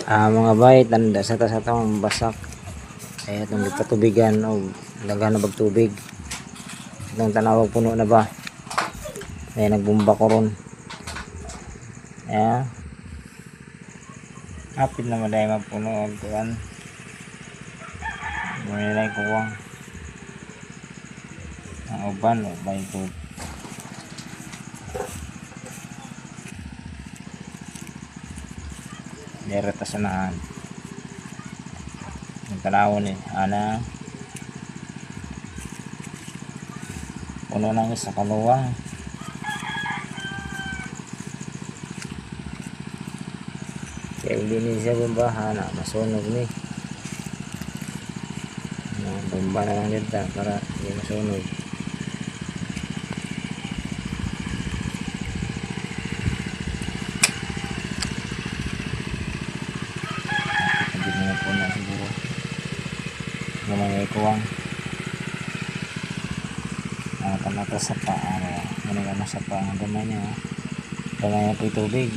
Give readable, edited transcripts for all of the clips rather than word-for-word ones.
Mga bay, tanda sa atong basak. Kaya itong ipatubigan o laghan na bagtubig. Itong tanawag puno na ba? Kaya nagbumba ko ron. Kaya hapit na maday mapuno o kuwan. Manilay kuwang. Ang uban o bay ko. Direta sa naan. Ang tanawon ana puno nang isa kaluwang. Kaya hindi ni siya bumbahan na masunog ni. Bomba na lang dito para hindi masunog. Hindi na po na siguro. Gamay ay kuwang. Kamata sa paa. Manigama sa paa. Ang gamay niya. Gamay na po yung tubig.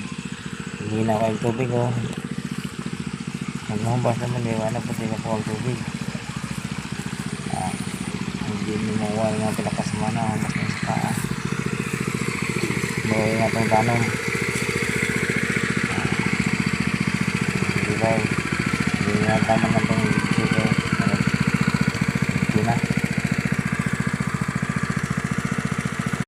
Hindi na kayo tubig oh. Maghumbas naman di wala po tayo po ang tubig. Hindi mo mawala nga pilakas mana. Humbas na sa paa. Bawa nga itong tanong. Hindi ba? Hindi nga tama ng